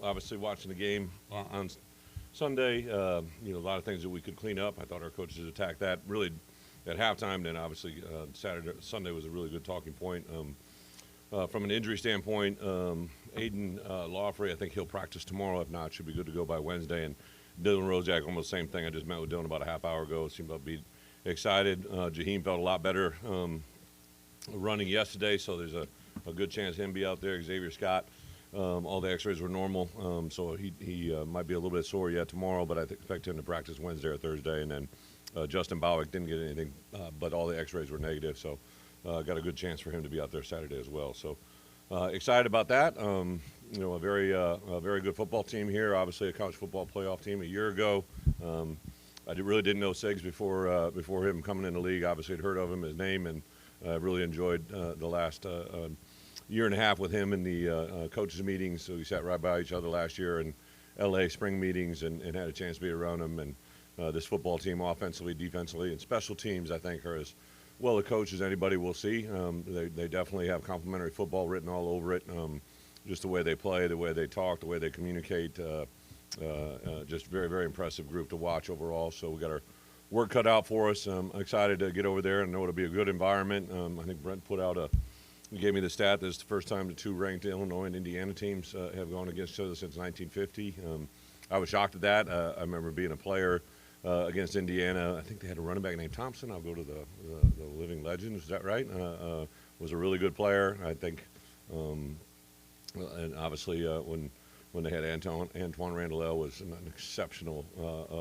Obviously watching the game on Sunday, a lot of things that we could clean up. I thought our coaches attacked that really at halftime. Then obviously Sunday was a really good talking point. From an injury standpoint, Aiden Lawfrey, I think he'll practice tomorrow. If not, should be good to go by Wednesday. And Dylan Rosiak, almost the same thing. I just met with Dylan about a half hour ago. Seemed to be excited. Jaheim felt a lot better running yesterday, so there's a good chance him be out there. Xavier Scott, all the x-rays were normal, so he might be a little bit sore yet tomorrow, but I expect him to practice Wednesday or Thursday. And then Justin Bowick didn't get anything, but all the x-rays were negative, so got a good chance for him to be out there Saturday as well. So excited about that. A very good football team here, obviously a college football playoff team. A year ago, I really didn't know Siggs before him coming in the league. Obviously had heard of him, his name, and really enjoyed the last year and a half with him in the coaches meetings. So we sat right by each other last year in L.A. spring meetings and had a chance to be around him. And this football team, offensively, defensively, and special teams, I think, are as well a coach as anybody will see. They definitely have complimentary football written all over it. Just the way they play, the way they talk, the way they communicate. Just very, very impressive group to watch overall. So we got our work cut out for us. I'm excited to get over there and know it'll be a good environment. I think Brent gave me the stat that it's the first time the two ranked Illinois and Indiana teams have gone against each other since 1950. I was shocked at that. I remember being a player against Indiana. I think they had a running back named Thompson. I'll go to the living legend. Is that right? Was a really good player, I think. And obviously when they had Antoine Randall was an exceptional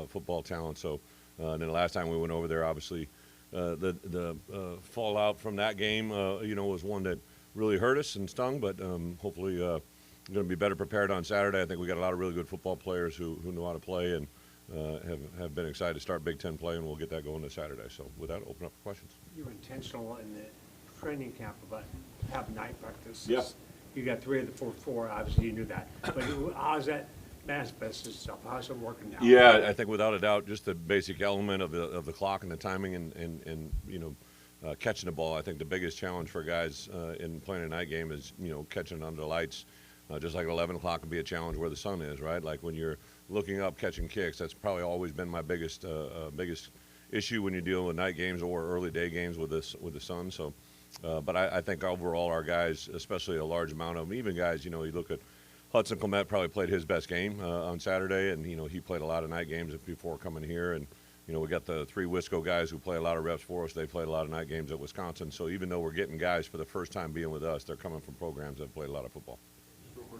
football talent. So and then the last time we went over there, obviously the fallout from that game, was one that really hurt us and stung. But hopefully going to be better prepared on Saturday. I think we got a lot of really good football players who know how to play and have been excited to start Big Ten play, and we'll get that going this Saturday. So with that, open up for questions. You were intentional in the training camp about having night practice. Yeah. You got 3 of the 4, obviously you knew that. But how's that manifest itself? How's it working now? Yeah, I think without a doubt, just the basic element of the clock and the timing and catching the ball. I think the biggest challenge for guys in playing a night game is, catching under the lights. Just like 11 o'clock can be a challenge where the sun is, right? Like when you're looking up, catching kicks, that's probably always been my biggest issue when you're dealing with night games or early day games with the sun. So, but I think overall our guys, especially a large amount of them, even guys, you look at Hudson Clement probably played his best game on Saturday, and he played a lot of night games before coming here. And we got the 3 Wisco guys who play a lot of reps for us. They played a lot of night games at Wisconsin. So even though we're getting guys for the first time being with us, they're coming from programs that played a lot of football.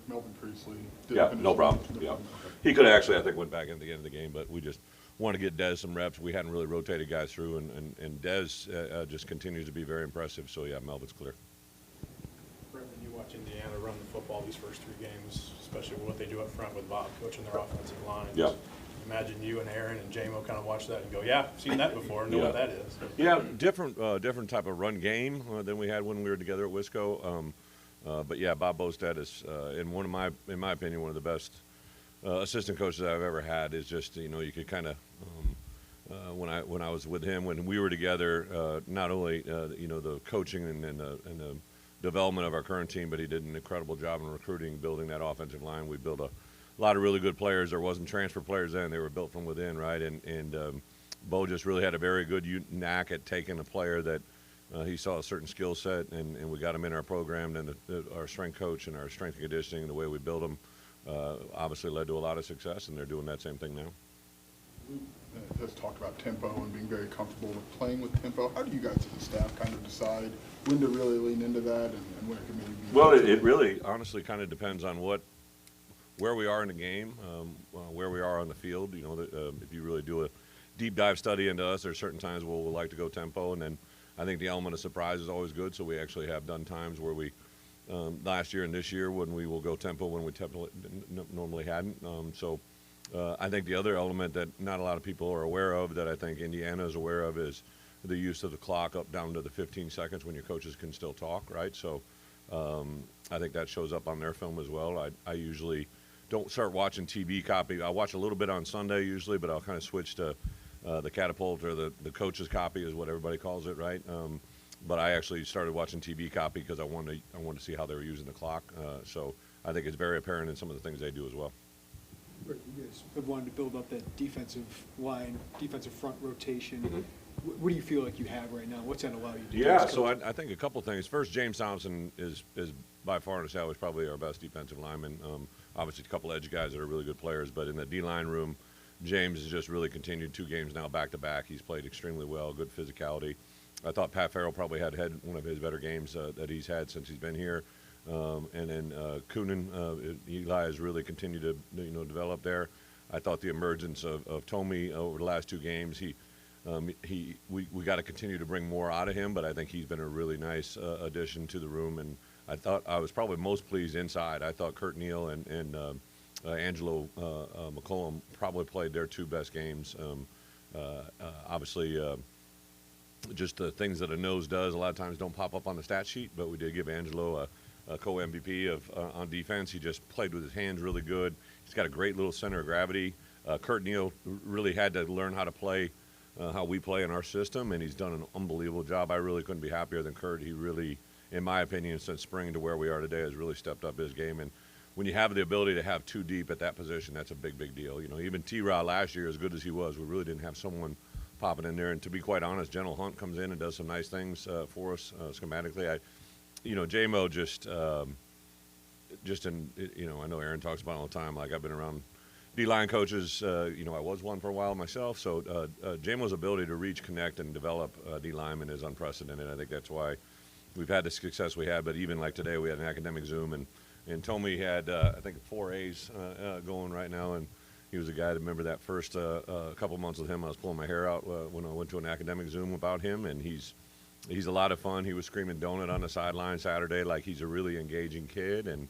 Melvin Priestley. Yeah, no problem. Yeah, he could have actually, I think, went back at the end of the game, but we just want to get Dez some reps. We hadn't really rotated guys through, and Dez just continues to be very impressive. So yeah, Melvin's clear. Brent, when you watch Indiana run the football these first 3 games, especially what they do up front with Bob coaching their offensive line. Yeah. Imagine you and Aaron and JMO kind of watch that and go, yeah, seen that before, know what that is. Yeah, different type of run game than we had when we were together at Wisco. But yeah, Bob Bostad is, in my opinion, one of the best assistant coaches I've ever had. Is just you could kind of when I was with him when we were together, not only the coaching and the development of our current team, but he did an incredible job in recruiting, building that offensive line. We built a lot of really good players. There wasn't transfer players then; they were built from within, right? And Bo just really had a very good knack at taking a player that. He saw a certain skill set, and we got him in our program. And our strength coach and our strength and conditioning and the way we build them obviously led to a lot of success, and they're doing that same thing now. Let's talk about tempo and being very comfortable with playing with tempo. How do you guys as a staff kind of decide when to really lean into that and when it can maybe be? Well, it really honestly kind of depends on where we are in the game, where we are on the field. If you really do a deep dive study into us, there's certain times where we'll like to go tempo, and then I think the element of surprise is always good, so we actually have done times where we, last year and this year, when we will go tempo when we normally hadn't. I think the other element that not a lot of people are aware of that I think Indiana is aware of is the use of the clock up down to the 15 seconds when your coaches can still talk, right? So I think that shows up on their film as well. I usually don't start watching TV copy. I watch a little bit on Sunday usually, but I'll kind of switch to the catapult or the coach's copy is what everybody calls it, right? But I actually started watching TV copy because I wanted to see how they were using the clock. So I think it's very apparent in some of the things they do as well. You guys have wanted to build up that defensive line, defensive front rotation. What do you feel like you have right now? What's that allow you to do? Yeah, as so coach? I think a couple things. First, James Thompson is by far and established probably our best defensive lineman. Obviously, a couple edge guys that are really good players, but in the D-line room, James has just really continued 2 games now back-to-back. He's played extremely well, good physicality. I thought Pat Farrell probably had one of his better games that he's had since he's been here. And then Coonan, Eli has really continued to develop there. I thought the emergence of Tommy over the last 2 games, we got to continue to bring more out of him, but I think he's been a really nice addition to the room. And I thought I was probably most pleased inside. I thought Kurt Neal and Angelo McCollum probably played their 2 best games. Obviously, just the things that a nose does a lot of times don't pop up on the stat sheet, but we did give Angelo a co-MVP on defense. He just played with his hands really good. He's got a great little center of gravity. Kurt Neal really had to learn how to play how we play in our system, and he's done an unbelievable job. I really couldn't be happier than Kurt. He really, in my opinion, since spring to where we are today, has really stepped up his game. And when you have the ability to have 2 deep at that position, that's a big, big deal. Even T-Rod last year, as good as he was, we really didn't have someone popping in there. And to be quite honest, General Hunt comes in and does some nice things for us schematically. J-Mo I know Aaron talks about it all the time. Like, I've been around D-line coaches. I was one for a while myself. So J-Mo's ability to reach, connect, and develop D-linemen is unprecedented. I think that's why we've had the success we had. But even like today, we had an academic Zoom, and Tommy had, I think, 4 A's going right now. And he was a guy to remember that first couple months with him. I was pulling my hair out when I went to an academic Zoom about him, and he's a lot of fun. He was screaming donut on the sideline Saturday. Like, he's a really engaging kid, and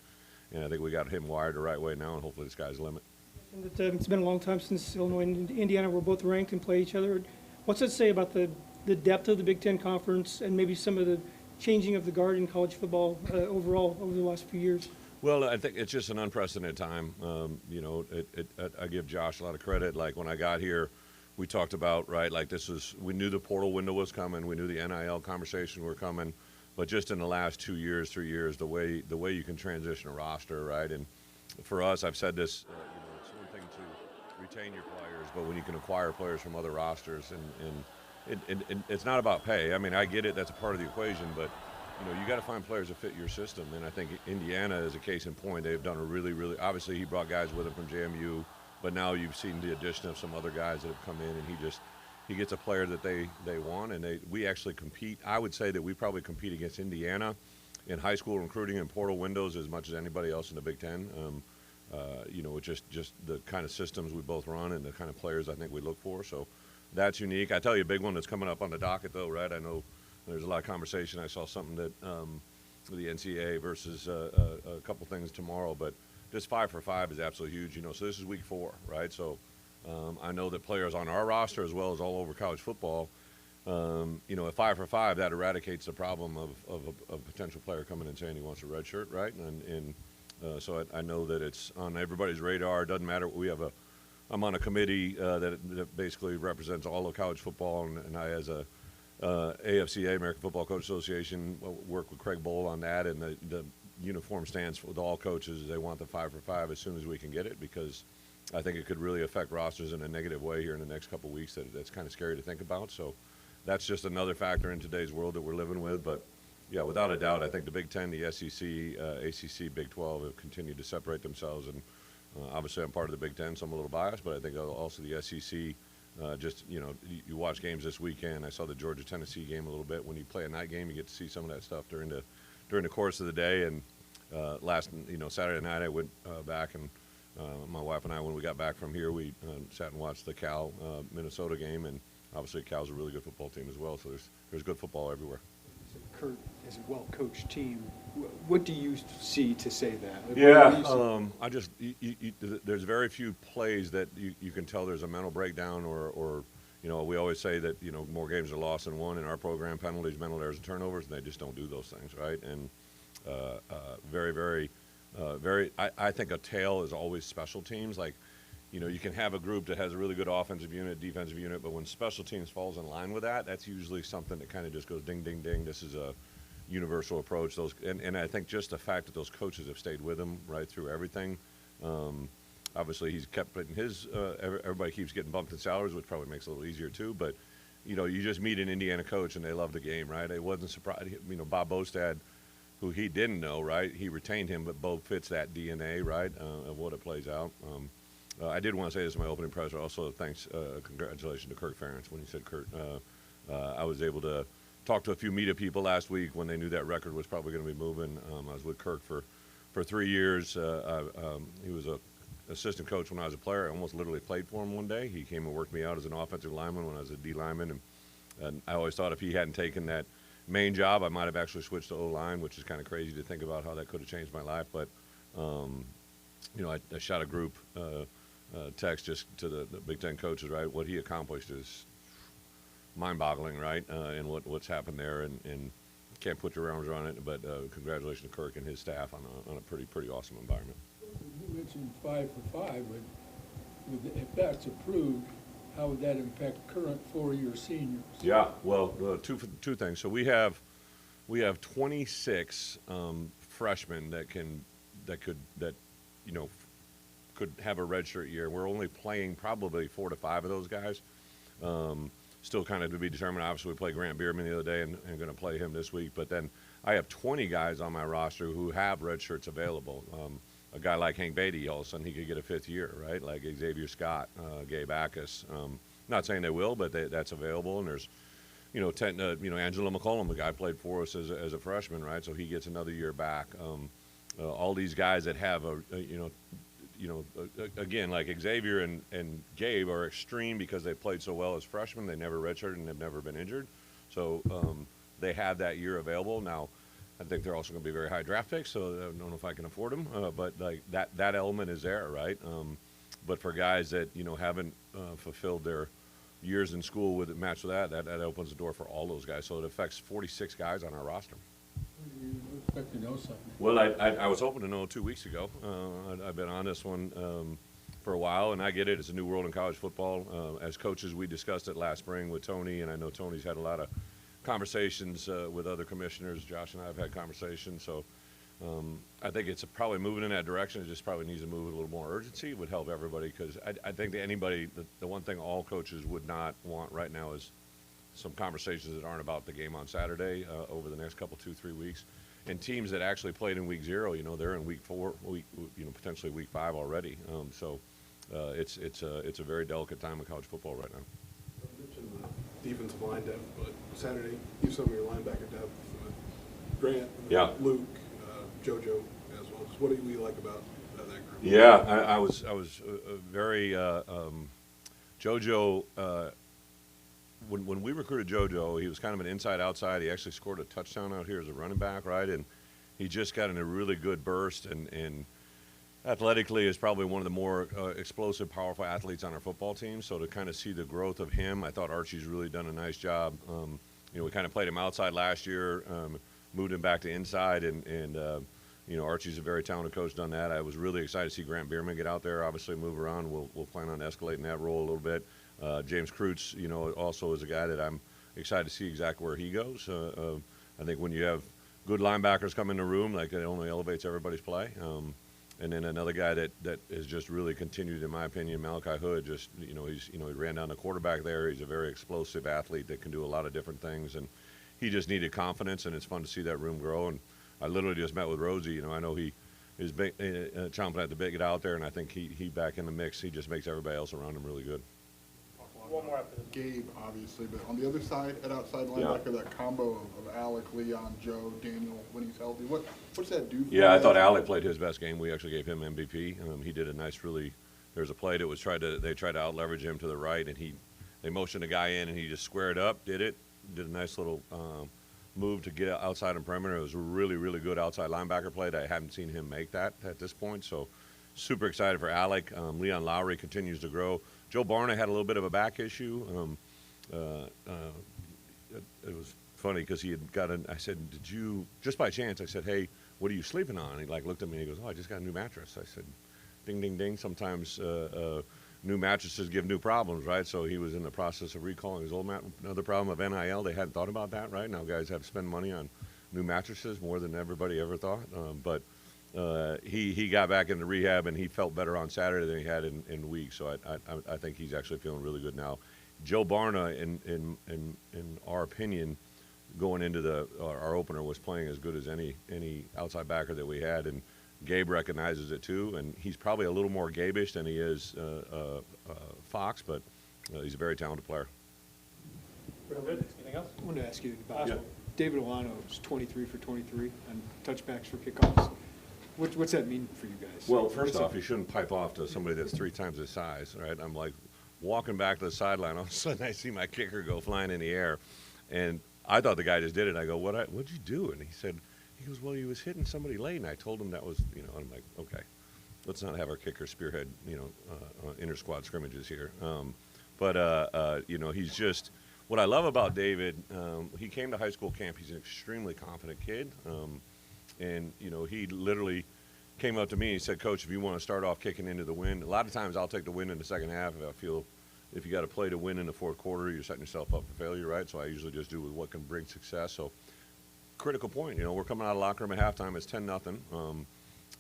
I think we got him wired the right way now, and hopefully the sky's the limit. And it's been a long time since Illinois and Indiana were both ranked and play each other. What's that say about the depth of the Big Ten Conference and maybe some of the changing of the guard in college football overall over the last few years? Well, I think it's just an unprecedented time. I give Josh a lot of credit. Like, when I got here, we talked about, right, like, we knew the portal window was coming. We knew the NIL conversation were coming. But just in the last 2 years, 3 years, the way you can transition a roster, right? And for us, I've said this, it's one thing to retain your players, but when you can acquire players from other rosters, and it's not about pay. I mean, I get it, that's a part of the equation, but you got to find players that fit your system. And I think Indiana is a case in point. They've done a really, really, obviously he brought guys with him from JMU, but now you've seen the addition of some other guys that have come in, and he gets a player that they want, and we actually compete. I would say that we probably compete against Indiana in high school recruiting and portal windows as much as anybody else in the Big Ten. With just the kind of systems we both run and the kind of players I think we look for. So that's unique. I tell you, a big one that's coming up on the docket, though, right? I know there's a lot of conversation. I saw something that the NCAA versus a couple things tomorrow, but this 5-for-5 is absolutely huge. So this is week 4, right? So I know that players on our roster, as well as all over college football, at 5-for-5, that eradicates the problem of a potential player coming and saying he wants a red shirt, right? So I know that it's on everybody's radar. It doesn't matter. I'm on a committee that basically represents all of college football, and I, as a AFCA, American Football Coach Association, work with Craig Bowl on that, and the uniform stance with all coaches. They want the 5-for-5 as soon as we can get it, because I think it could really affect rosters in a negative way here in the next couple of weeks. That's kind of scary to think about. So that's just another factor in today's world that we're living with. But yeah, without a doubt, I think the Big Ten, the SEC, ACC, Big 12 have continued to separate themselves. And obviously I'm part of the Big Ten, so I'm a little biased, but I think also the SEC, you watch games this weekend. I saw the Georgia-Tennessee game a little bit. When you play a night game, you get to see some of that stuff during the course of the day. And Saturday night I went back, and my wife and I, when we got back from here, we sat and watched the Cal Minnesota game, and obviously Cal's a really good football team as well. So there's good football everywhere. So Kurt is a well-coached team. What do you see to say that? There's very few plays that you can tell there's a mental breakdown, or we always say that more games are lost than won in our program, penalties, mental errors, and turnovers, and they just don't do those things, right? And I think a tail is always special teams. Like, you can have a group that has a really good offensive unit, defensive unit, but when special teams falls in line with that, that's usually something that kind of just goes ding, ding, ding. This is universal approach. And I think just the fact that those coaches have stayed with him right through everything. Obviously, he's kept putting his. Everybody keeps getting bumped in salaries, which probably makes it a little easier too. But you just meet an Indiana coach and they love the game, right? It wasn't surprising. Bob Bostad, who he didn't know, right? He retained him, but Bo fits that DNA, right, of what it plays out. I did want to say this in my opening press. Also, congratulations to Kirk Ferentz when he said Kurt. I was able to talk to a few media people last week when they knew that record was probably going to be moving. I was with Kirk for 3 years. He was a assistant coach when I was a player. I almost literally played for him one day. He came and worked me out as an offensive lineman when I was a D lineman, and I always thought if he hadn't taken that main job, I might have actually switched to O-line, which is kind of crazy to think about how that could have changed my life. But I shot a group text just to the Big Ten coaches, right? What he accomplished is mind-boggling, right? And what's happened there, and can't put your arms around it. But congratulations to Kirk and his staff on a pretty awesome environment. You mentioned 5 for 5, but if that's approved, how would that impact current 4-year seniors? Yeah, well, two things. So we have 26 freshmen that could have a redshirt year. We're only playing probably 4 to 5 of those guys. Still kind of to be determined. Obviously, we played Grant Bierman the other day and going to play him this week. But then I have 20 guys on my roster who have red shirts available. A guy like Hank Beatty, all of a sudden he could get a 5th year, right? Like Xavier Scott, Gabe Ackus. Not saying they will, but that's available. And there's, Angelo McCollum, the guy played for us as a freshman, right? So he gets another year back. All these guys that have again, like Xavier and Gabe are extreme because they played so well as freshmen. They never redshirted and have never been injured. So they have that year available. Now, I think they're also going to be very high draft picks, so I don't know if I can afford them. But like that element is there, right? But for guys that haven't fulfilled their years in school with it matched with that opens the door for all those guys. So it affects 46 guys on our roster. You expect to know something. Well, I was hoping to know 2 weeks ago. I've been on this one for a while, and I get it. It's a new world in college football. As coaches, we discussed it last spring with Tony, and I know Tony's had a lot of conversations with other commissioners. Josh and I have had conversations. So I think it's probably moving in that direction. It just probably needs to move with a little more urgency. It would help everybody because I think that the one thing all coaches would not want right now is some conversations that aren't about the game on Saturday over the next couple, 2-3 weeks. And teams that actually played in week 0, they're in week 4, potentially week 5 already. So it's a very delicate time in college football right now. You mentioned defensive line depth, but Saturday, you some of your linebacker depth. Grant, yeah. Luke, JoJo as well. Just what do you like about that group? Yeah, I was very JoJo. When we recruited JoJo, he was kind of an inside-outside. He actually scored a touchdown out here as a running back, right? And he just got in a really good burst, and athletically is probably one of the more explosive, powerful athletes on our football team. So to kind of see the growth of him, I thought Archie's really done a nice job. We kind of played him outside last year, moved him back to inside, and Archie's a very talented coach, done that. I was really excited to see Grant Bierman get out there, obviously move around. We'll plan on escalating that role a little bit. James Kreutz, also is a guy that I'm excited to see exactly where he goes. I think when you have good linebackers come in the room, like it only elevates everybody's play. And then another guy that has just really continued, in my opinion, Malachi Hood. Just he ran down the quarterback there. He's a very explosive athlete that can do a lot of different things, and he just needed confidence. And it's fun to see that room grow. And I literally just met with Rosie. I know he is chomping at the bit to get out there, and I think he back in the mix. He just makes everybody else around him really good. One more after this. Gabe, obviously, but on the other side, at outside linebacker, that combo of Alec, Leon, Joe, Daniel, when he's healthy, what's that do for you? Yeah, I thought Alec played his best game. We actually gave him MVP. He did a nice, there's a play that was they tried to out-leverage him to the right, and they motioned a guy in, and he just squared up, did a nice little move to get outside on perimeter. It was a really, really good outside linebacker play. I haven't seen him make that at this point, so super excited for Alec. Leon Lowry continues to grow. Joe Barna had a little bit of a back issue. It was funny because he had I said, did you, just by chance, I said, hey, what are you sleeping on? And he looked at me and he goes, oh, I just got a new mattress. I said, ding, ding, ding. Sometimes new mattresses give new problems, right? So he was in the process of recalling his old another problem of NIL. They hadn't thought about that, right? Now guys have to spend money on new mattresses more than everybody ever thought. But he got back into rehab and he felt better on Saturday than he had in weeks. So I think he's actually feeling really good now. Joe Barna, in our opinion, going into our opener, was playing as good as any outside backer that we had, and Gabe recognizes it too. And he's probably a little more Gabe-ish than he is Fox, but he's a very talented player. Anything else? I wanted to ask you about Yeah. David Olano is 23 for 23 on touchbacks for kickoffs. What's that mean for you guys? Well, first off, you shouldn't pipe off to somebody that's 3 times his size, right? I'm like walking back to the sideline. All of a sudden, I see my kicker go flying in the air, and I thought the guy just did it. I go, what'd you do? And he goes, well, he was hitting somebody late, and I told him that was, I'm like, okay, let's not have our kicker spearhead, inter-squad scrimmages here. He's just, what I love about David, he came to high school camp. He's an extremely confident kid. And he literally came up to me and he said, Coach, if you want to start off kicking into the wind, a lot of times I'll take the win in the second half if I feel if you got to play to win in the fourth quarter, you're setting yourself up for failure, right? So I usually just do with what can bring success. So critical point, we're coming out of the locker room at halftime. It's 10-0.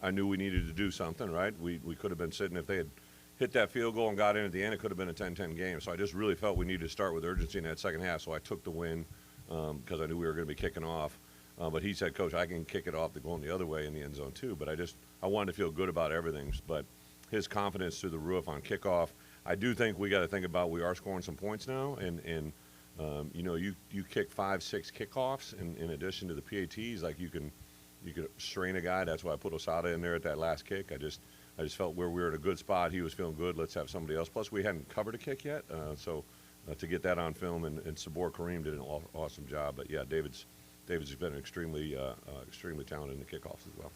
I knew we needed to do something, right? We could have been sitting, if they had hit that field goal and got in at the end, it could have been a 10-10 game. So I just really felt we needed to start with urgency in that second half. So I took the win because I knew we were going to be kicking off. But he said, Coach, I can kick it off to going the other way in the end zone too. But I wanted to feel good about everything. But his confidence through the roof on kickoff, I do think we got to think about we are scoring some points now. And you kick 5-6 kickoffs in addition to the PATs, like you could strain a guy. That's why I put Osada in there at that last kick. I just felt where we were at a good spot. He was feeling good. Let's have somebody else. Plus, we hadn't covered a kick yet. So to get that on film, and Sabor Kareem did an awesome job. But, yeah, David's been extremely talented in the kickoffs as well.